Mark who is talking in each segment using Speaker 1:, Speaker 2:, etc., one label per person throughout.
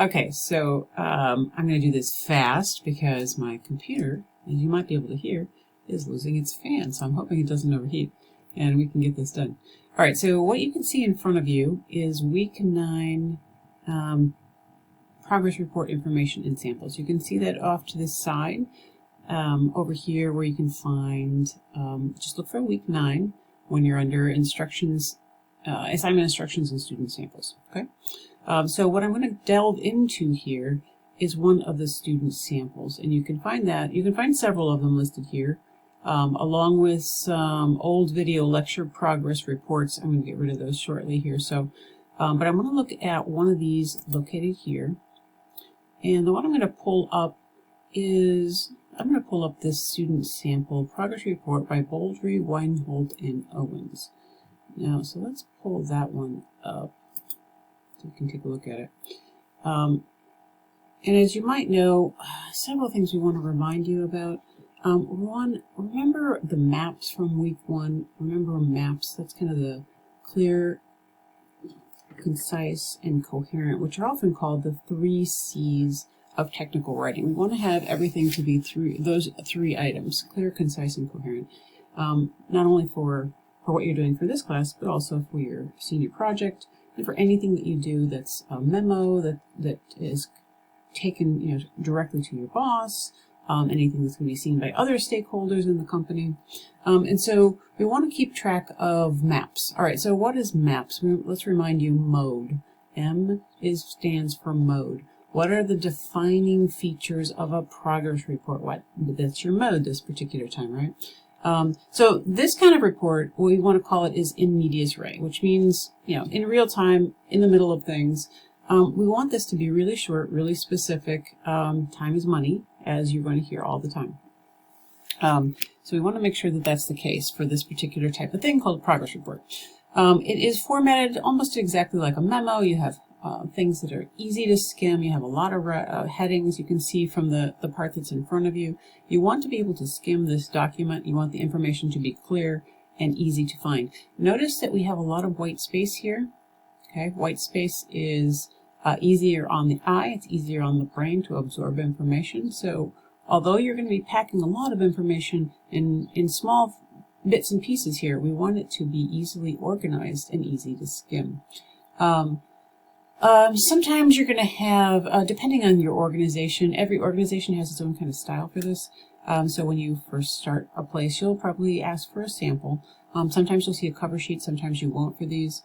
Speaker 1: Okay, so I'm going to do this fast because my computer, as you might be able to hear, is losing its fan. So I'm hoping it doesn't overheat and we can get this done. All right, so what you can see in front of you is week 9 progress report information and samples. You can see that off to this side over here where you can find, just look for week 9 when you're under instructions, assignment instructions and student samples. Okay. So what I'm going to delve into here is one of the student samples, and you can find that. You can find several of them listed here, along with some old video lecture progress reports. I'm going to get rid of those shortly here. So, but I'm going to look at one of these located here, and the one I'm going to pull up is this student sample progress report by Bouldry, Weinhold, and Owens. Now, so let's pull that one up. So you can take a look at it. And as you might know, several things we want to remind you about. One, remember the maps from week 1. Remember maps, that's kind of the clear, concise, and coherent, which are often called the 3 C's of technical writing. We want to have everything to be those 3 items, clear, concise, and coherent, not only for what you're doing for this class, but also for your senior project, and for anything that you do that's a memo that is taken directly to your boss, anything that's going to be seen by other stakeholders in the company. And so we want to keep track of maps. All right, so what is maps? Let's remind you mode. M stands for mode. What are the defining features of a progress report? That's your mode this particular time, right? So this kind of report, what we want to call it is in medias res, which means, in real time, in the middle of things. We want this to be really short, really specific. Time is money, as you're going to hear all the time. So we want to make sure that that's the case for this particular type of thing called a progress report. It is formatted almost exactly like a memo. You have things that are easy to skim. You have a lot of headings you can see from the part that's in front of you. You want to be able to skim this document. You want the information to be clear and easy to find. Notice that we have a lot of white space here. Okay, white space is easier on the eye. It's easier on the brain to absorb information. So although you're going to be packing a lot of information in small bits and pieces here, we want it to be easily organized and easy to skim. Sometimes you're going to have, depending on your organization, every organization has its own kind of style for this. So when you first start a place, you'll probably ask for a sample. Sometimes you'll see a cover sheet, sometimes you won't for these.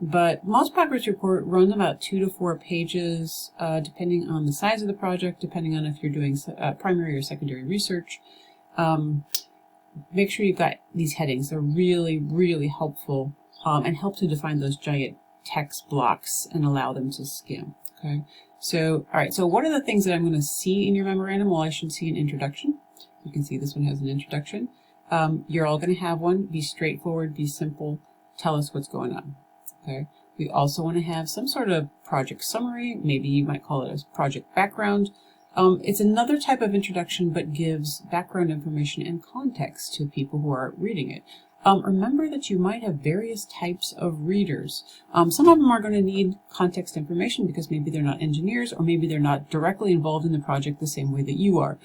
Speaker 1: But most progress report run about 2 to 4 pages, depending on the size of the project, depending on if you're doing primary or secondary research. Make sure you've got these headings. They're really, really helpful and help to define those giant text blocks and allow them to skim. Okay, so all right, so what are the things that I'm going to see in your memorandum? Well, I should see an introduction. You can see this one has an introduction. You're all going to have one. Be straightforward, be simple, tell us what's going on. Okay, we also want to have some sort of project summary. Maybe you might call it a project background. It's another type of introduction, but gives background information and context to people who are reading it. Remember that you might have various types of readers. Some of them are going to need context information because maybe they're not engineers, or maybe they're not directly involved in the project the same way that you are.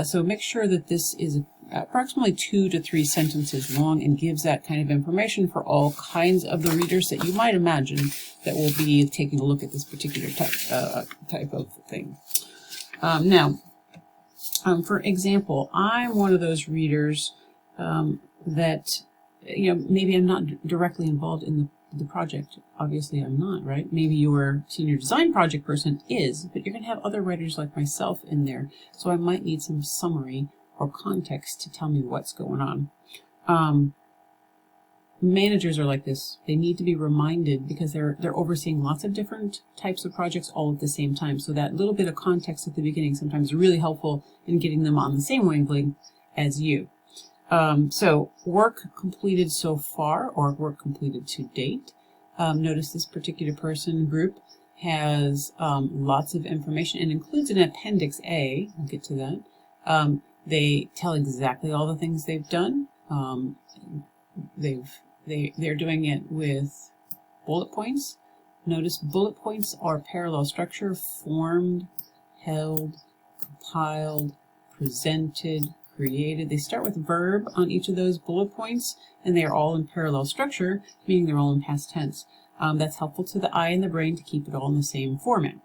Speaker 1: So make sure that this is approximately 2 to 3 sentences long and gives that kind of information for all kinds of the readers that you might imagine that will be taking a look at this particular type of thing. Now, for example, I'm one of those readers that, maybe I'm not directly involved in the project. Obviously, I'm not, right? Maybe your senior design project person is, but you're going to have other writers like myself in there. So I might need some summary or context to tell me what's going on. Managers are like this. They need to be reminded because they're overseeing lots of different types of projects all at the same time. So that little bit of context at the beginning sometimes is really helpful in getting them on the same wavelength as you. So work completed so far, or work completed to date. Notice this particular person group has lots of information and includes an Appendix A. I'll get to that. They tell exactly all the things they've done. They're doing it with bullet points. Notice bullet points are parallel structure: formed, held, compiled, presented, created. They start with verb on each of those bullet points, and they are all in parallel structure, meaning they're all in past tense. That's helpful to the eye and the brain to keep it all in the same format.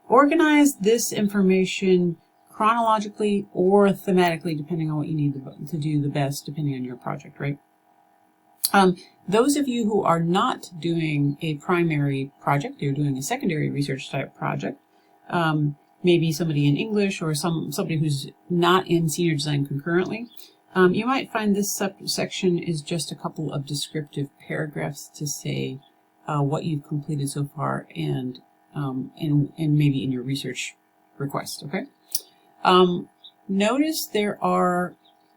Speaker 1: Organize this information chronologically or thematically, depending on what you need to do the best, depending on your project, right? Those of you who are not doing a primary project, you're doing a secondary research type project, maybe somebody in English or somebody who's not in senior design concurrently, you might find this section is just a couple of descriptive paragraphs to say what you've completed so far and maybe in your research request, okay? Notice there are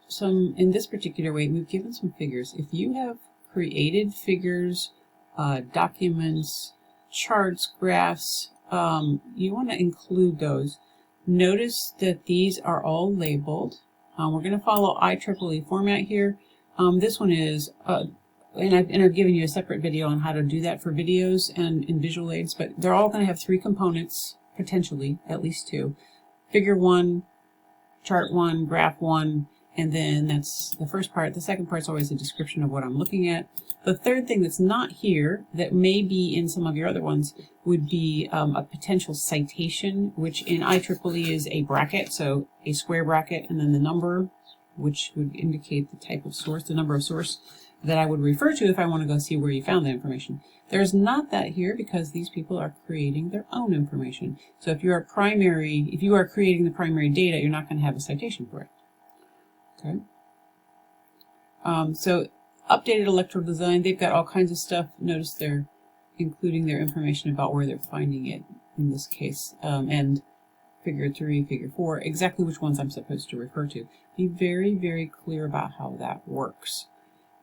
Speaker 1: some, in this particular way, we've given some figures. If you have created figures, documents, charts, graphs, you want to include those. Notice that these are all labeled. We're going to follow IEEE format here. This one is, and I've given you a separate video on how to do that for videos and in visual aids, but they're all going to have 3 components, potentially, at least 2. Figure 1, chart 1, graph 1, and then that's the first part. The second part is always a description of what I'm looking at. The third thing that's not here, that may be in some of your other ones, would be a potential citation, which in IEEE is a bracket, so a square bracket, and then the number, which would indicate the type of source, the number of source that I would refer to if I want to go see where you found the information. There's not that here because these people are creating their own information. So if you are creating the primary data, you're not going to have a citation for it. Okay. So updated electoral design, they've got all kinds of stuff. Notice they're including their information about where they're finding it in this case, and figure 3, figure 4, exactly which ones I'm supposed to refer to. Be very, very clear about how that works.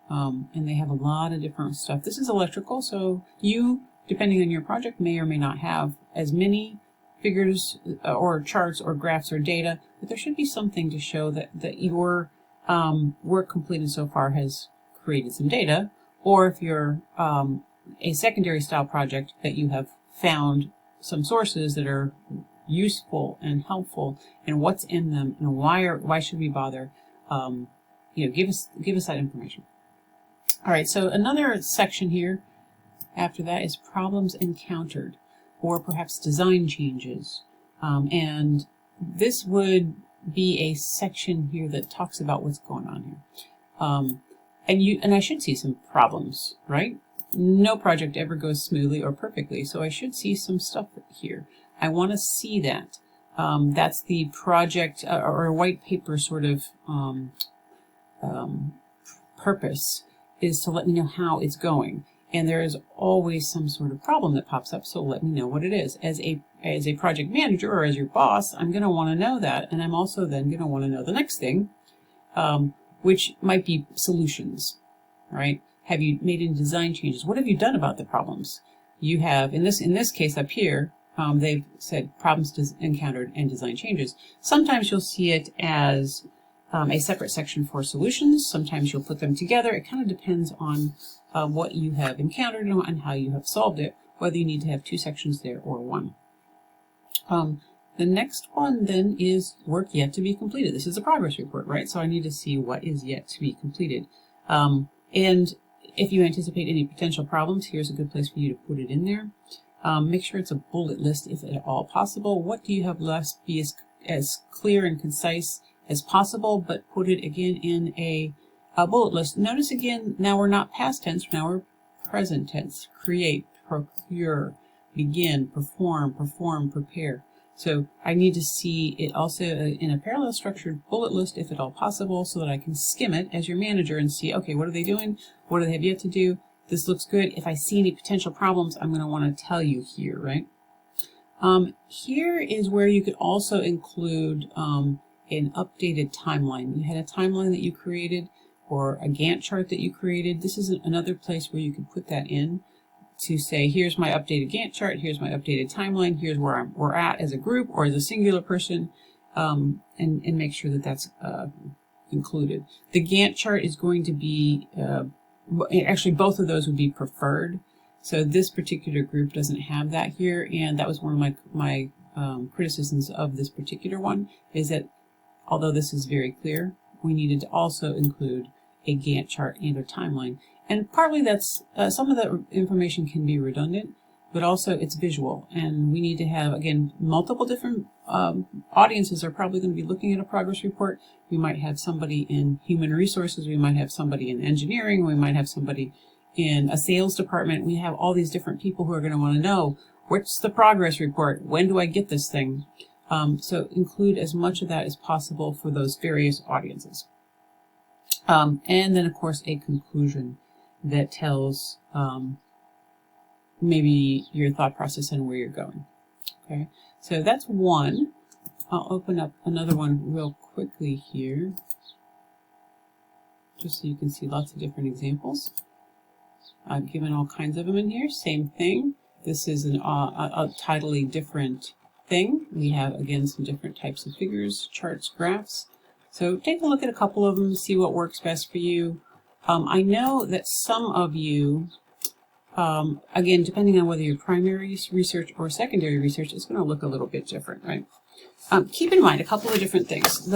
Speaker 1: And they have a lot of different stuff. This is electrical, so you, depending on your project, may or may not have as many figures or charts or graphs or data, but there should be something to show that your work completed so far has created some data, or if you're a secondary style project, that you have found some sources that are useful and helpful, and what's in them, and why should we bother? Give us that information. All right, so another section here after that is problems encountered, or perhaps design changes. And this would be a section here that talks about what's going on here. And I should see some problems, right? No project ever goes smoothly or perfectly, so I should see some stuff here. I want to see that. That's the project or white paper sort of purpose, is to let me know how it's going. And there is always some sort of problem that pops up, so let me know what it is. As a project manager or as your boss, I'm going to want to know that, and I'm also then going to want to know the next thing, which might be solutions, right? Have you made any design changes? What have you done about the problems? You have, in this case up here, they've said problems encountered and design changes. Sometimes you'll see it as a separate section for solutions. Sometimes you'll put them together. It kind of depends on what you have encountered and how you have solved it, whether you need to have 2 sections there or 1. The next one then is work yet to be completed. This is a progress report, right? So I need to see what is yet to be completed. And if you anticipate any potential problems, here's a good place for you to put it in there. Make sure it's a bullet list if at all possible. What do you have left? Be as clear and concise as possible, but put it again in a bullet list. Notice again, now we're not past tense, now we're present tense. Create, procure, begin, perform, prepare. So I need to see it also in a parallel structured bullet list if at all possible, so that I can skim it as your manager and see, okay, what are they doing? What do they have yet to do? This looks good. If I see any potential problems, I'm going to want to tell you here, right? Here is where you could also include an updated timeline. You had a timeline that you created or a Gantt chart that you created. This is another place where you could put that in to say, here's my updated Gantt chart, here's my updated timeline, here's where we're at as a group or as a singular person, and make sure that that's included. The Gantt chart is going to be, actually both of those would be preferred. So this particular group doesn't have that here, and that was one of my criticisms of this particular one, is that although this is very clear, we needed to also include a Gantt chart and a timeline. And partly that's, some of the information can be redundant, but also it's visual. And we need to have, again, multiple different audiences are probably going to be looking at a progress report. We might have somebody in human resources, we might have somebody in engineering, we might have somebody in a sales department. We have all these different people who are going to want to know, what's the progress report? When do I get this thing? So include as much of that as possible for those various audiences. And then, of course, a conclusion that tells maybe your thought process and where you're going. Okay, so that's one. I'll open up another one real quickly here, just so you can see lots of different examples. I've given all kinds of them in here. Same thing. This is a totally different thing. We have, again, some different types of figures, charts, graphs. So take a look at a couple of them, see what works best for you. I know that some of you, again, depending on whether you're primary research or secondary research, it's going to look a little bit different, right? Keep in mind a couple of different things.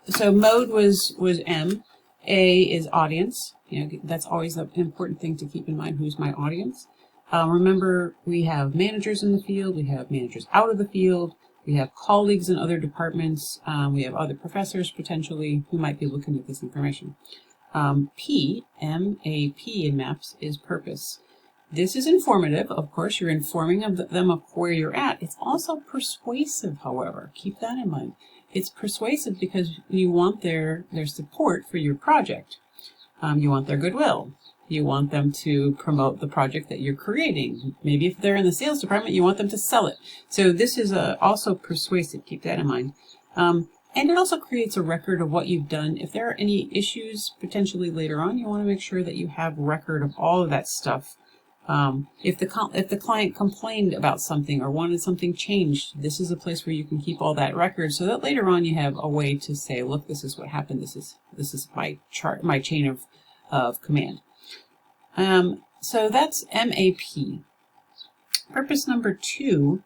Speaker 1: So mode was M. A is audience. You know, that's always the important thing to keep in mind. Who's my audience? Remember, we have managers in the field. We have managers out of the field. We have colleagues in other departments. We have other professors potentially who might be looking at this information. P, M-A-P in MAPS is purpose. This is informative. Of course, you're informing them of where you're at. It's also persuasive, however. Keep that in mind. It's persuasive because you want their support for your project. You want their goodwill. You want them to promote the project that you're creating. Maybe if they're in the sales department, you want them to sell it. So this is also persuasive. Keep that in mind. And it also creates a record of what you've done. If there are any issues potentially later on, you want to make sure that you have record of all of that stuff. If the client complained about something or wanted something changed, this is a place where you can keep all that record, so that later on you have a way to say, look, this is what happened. This is my chart, my chain of command. So that's MAP. Purpose number 2.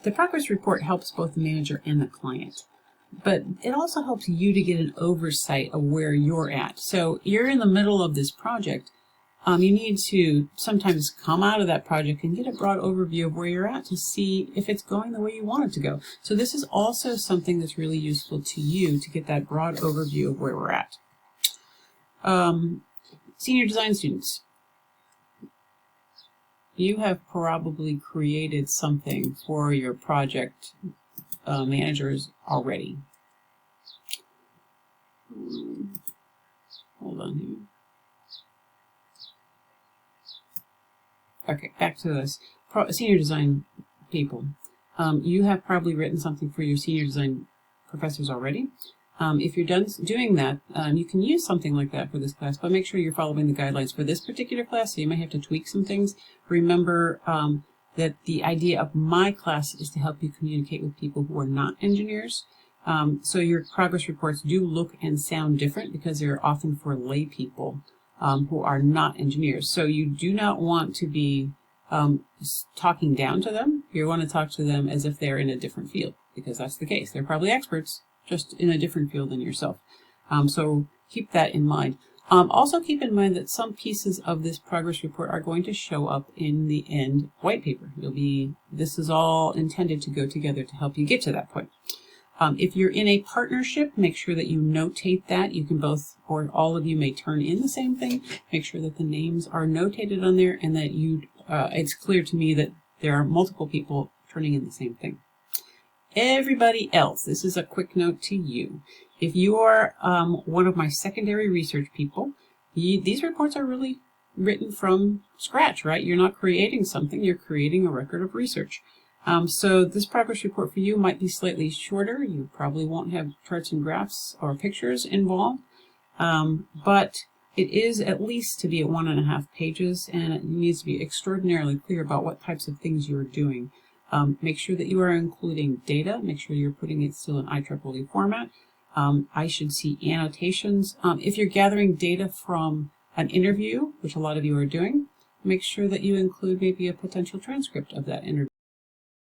Speaker 1: The progress report helps both the manager and the client, but it also helps you to get an oversight of where you're at. So you're in the middle of this project. You need to sometimes come out of that project and get a broad overview of where you're at to see if it's going the way you want it to go. So this is also something that's really useful to you to get that broad overview of where we're at. Senior design students, you have probably created something for your project managers already. Hold on here. Okay, back to this. Senior design people. You have probably written something for your senior design professors already. If you're done doing that, you can use something like that for this class, but make sure you're following the guidelines for this particular class, so you might have to tweak some things. Remember that the idea of my class is to help you communicate with people who are not engineers. So your progress reports do look and sound different because they're often for lay people who are not engineers. So you do not want to be talking down to them. You want to talk to them as if they're in a different field, because that's the case. They're probably experts, just in a different field than yourself. So keep that in mind. Also keep in mind that some pieces of this progress report are going to show up in the end white paper. This is all intended to go together to help you get to that point. If you're in a partnership, make sure that you notate that. You can both, or all of you may turn in the same thing. Make sure that the names are notated on there and that it's clear to me that there are multiple people turning in the same thing. Everybody else, this is a quick note to you. If you are one of my secondary research people, these reports are really written from scratch, right? You're not creating something, you're creating a record of research. So this progress report for you might be slightly shorter. You probably won't have charts and graphs or pictures involved, but it is at least to be at 1.5 pages, and it needs to be extraordinarily clear about what types of things you're doing. Make sure that you are including data. Make sure you're putting it still in IEEE format. I should see annotations. If you're gathering data from an interview, which a lot of you are doing, make sure that you include maybe a potential transcript of that interview.